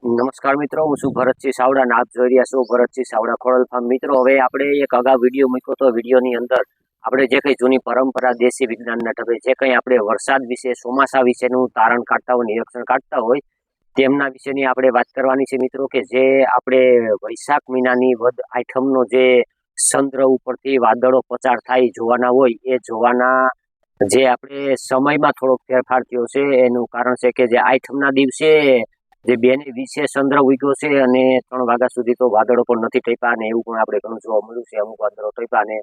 નમસ્કાર મિત્રો, હું છું ભરતસિંહ સાવડા અને આપ જોઈ રહ્યા છો ભરતસિંહ સાવડા ખોડલ ફાર્મ. મિત્રો, હવે આપણે એક અગાઉ વિડીયો મૂક્યો હતો. વિડીયોની અંદર આપણે જે કંઈ જૂની પરંપરા દેશી વિજ્ઞાનના ઢબે જે કંઈ આપણે વરસાદ વિશે, ચોમાસા વિશેનું તારણ કાઢતા હોય, નિરીક્ષણ કાઢતા હોય, તેમના વિશેની આપણે વાત કરવાની છે મિત્રો. કે જે આપણે વૈશાખ મહિનાની વદ આઠમનો જે ચંદ્ર ઉપરથી વાદળો પસાર થાય જોવાના હોય, એ જોવાના જે આપણે સમયમાં થોડોક ફેરફાર થયો છે. એનું કારણ છે કે જે આઠમના દિવસે જે 2:20 ચંદ્ર ઉગ્યો છે અને 3 વાગ્યા સુધી તો વાદળો પણ નથી ટપ્યા, અને એવું પણ આપણે ઘણું જોવા મળ્યું છે. અમુક વાદળો ટપ્યા, અને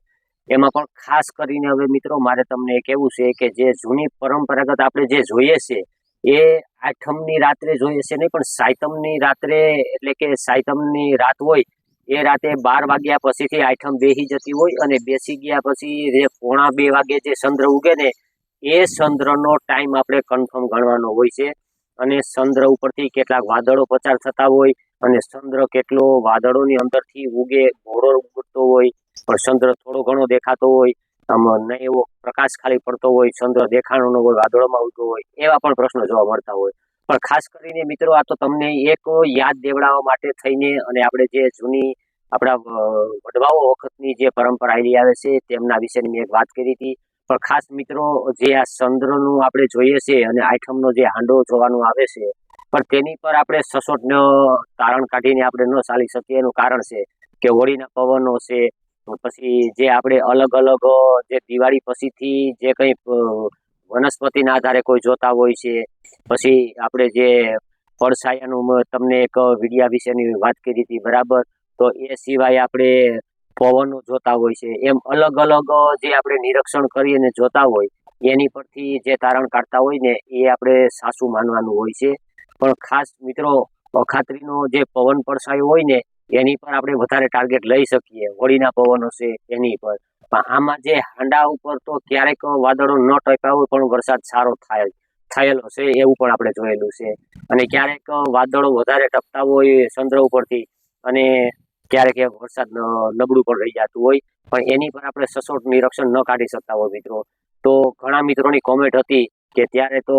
એમાં પણ ખાસ કરીને હવે મિત્રો મારે તમને કહેવું છે કે જે જૂની પરંપરાગત આપણે જે જોઈએ છે એ આઠમની રાત્રે જોઈએ છે નહીં, પણ સાતમની રાત્રે, એટલે કે સાતમની રાત હોય એ રાતે 12 વાગ્યા પછીથી આઠમ બેસી જતી હોય, અને બેસી ગયા પછી જે 1:45 વાગે જે ચંદ્ર ઉગે ને એ ચંદ્રનો ટાઈમ આપણે કન્ફર્મ ગણવાનો હોય છે. અને ચંદ્ર ઉપરથી કેટલાક વાદળો પસાર થતા હોય, અને ચંદ્ર કેટલો વાદળોની અંદરથી ઉગે, ઘોડો ઉગતો હોય, પણ ચંદ્ર થોડો ઘણો દેખાતો હોય, આમ નહીં એવો પ્રકાશ ખાલી પડતો હોય, ચંદ્ર દેખાણો ન હોય, વાદળોમાં ઉગતો હોય, એવા પણ પ્રશ્નો જોવા મળતા હોય. પણ ખાસ કરીને મિત્રો, આ તો તમને એક યાદ દેવડાવવા માટે થઈને, અને આપણે જે જૂની આપણા વડવાઓ વખતની જે પરંપરા આવી આવે છે તેમના વિશેની મેં એક વાત કરી હતી. પણ ખાસ મિત્રો, જે આ ચંદ્રનું આપણે જોઈએ છે અને આઠમનો જે હાંડો જોવાનું આવે છે, પણ તેની પર આપણે સચોટ તારણ કાઢીને આપણે ન ચાલી શકીએ. એનું કારણ છે કે હોળીના પવનો છે, પછી જે આપણે અલગ અલગ જે દિવાળી પછીથી જે કંઈ વનસ્પતિના આધારે કોઈ જોતા હોય છે, પછી આપણે જે પડછાયાનું તમને એક વિડિયા વિશેની વાત કરી હતી, બરાબર. તો એ સિવાય આપણે પવનો જોતા હોય છે. એમ અલગ અલગ જે આપણે નિરીક્ષણ કરીને જોતા હોય, એની પરથી જે તારણ કાઢતા હોય ને એ આપણે સાચું માનવાનું હોય છે. પણ ખાસ મિત્રો, અખાત્રીનો જે પવન પડછાયો હોય ને એની પર આપણે વધારે ટાર્ગેટ લઈ શકીએ, હોળીના પવનો છે એની પર. પણ આમાં જે હાંડા ઉપર તો ક્યારેક વાદળો ન ટપ્યા હોય પણ વરસાદ સારો થયેલો છે, એવું પણ આપણે જોયેલું છે. અને ક્યારેક વાદળો વધારે ટપતા હોય ચંદ્ર ઉપરથી, અને ક્યારેક વરસાદ નબળું પણ રહી જતું હોય, પણ એની પર આપણે સચોટ નિરીક્ષણ ન કાઢી શકતા હોય મિત્રો. તો ઘણા મિત્રોની કોમેન્ટ હતી કે ત્યારે તો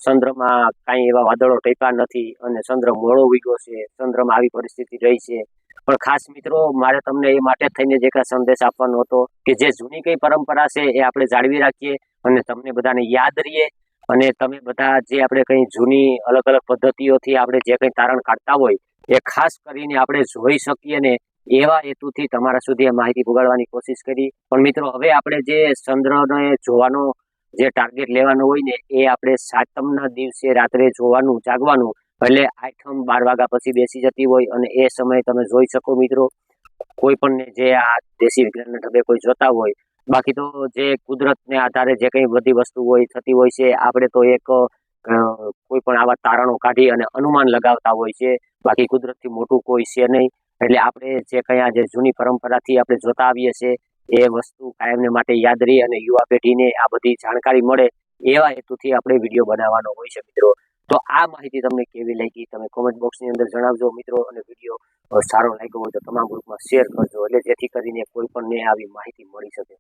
ચંદ્રમાં કાંઈ એવા વાદળો ટપ્યા નથી અને ચંદ્ર મોડો ઉગ્યો છે, ચંદ્રમાં આવી પરિસ્થિતિ રહી છે. પણ ખાસ મિત્રો, મારે તમને એ માટે થઈને જે કાંઈ સંદેશ આપવાનો હતો કે જે જૂની કઈ પરંપરા છે એ આપણે જાળવી રાખીએ, અને તમને બધાને યાદ રહીએ. અને તમે બધા જે આપણે કઈ જૂની અલગ અલગ પદ્ધતિઓથી આપણે જે કંઈ તારણ કાઢતા હોય એ ખાસ કરીને આપણે જોઈ શકીએ ને, એવા હેતુથી તમારા સુધી માહિતી પુગાડવાની કોશિશ કરી. પણ મિત્રો, હવે આપણે જે ચંદ્રને જોવાનો જે ટાર્ગેટ લેવાનો હોય ને એ આપણે સાતમના દિવસે રાત્રે જોવાનું, જાગવાનું. એટલે આઠમ 12 વાગ્યા પછી બેસી જતી હોય, અને એ સમયે તમે જોઈ શકો મિત્રો, કોઈ પણ જે આ દેશી વિજ્ઞાનના ઢબે કોઈ જોતા હોય. બાકી તો જે કુદરતને આધારે જે કંઈ બધી વસ્તુ હોય થતી હોય છે, આપણે તો એક કોઈ પણ આવા તારણો કાઢી અને અનુમાન લગાવતા હોય છે. બાકી કુદરતથી મોટું કોઈ છે નહીં. એટલે આપણે જે કંઈ આ જે જૂની પરંપરાથી આપણે જોતા આવીએ છીએ એ વસ્તુ કાયમને માટે યાદ રહી, અને યુવા પેઢીને આ બધી જાણકારી મળે, એવા હેતુથી આપણે વિડીયો બનાવવાનો હોય છે મિત્રો. તો આ માહિતી તમને કેવી લાગી તમે કોમેન્ટ બોક્સની અંદર જણાવજો મિત્રો. અને વિડીયો સારો લાગ્યો હોય તો તમામ ગ્રુપમાં શેર કરજો, એટલે જેથી કરીને કોઈ પણને આવી માહિતી મળી શકે.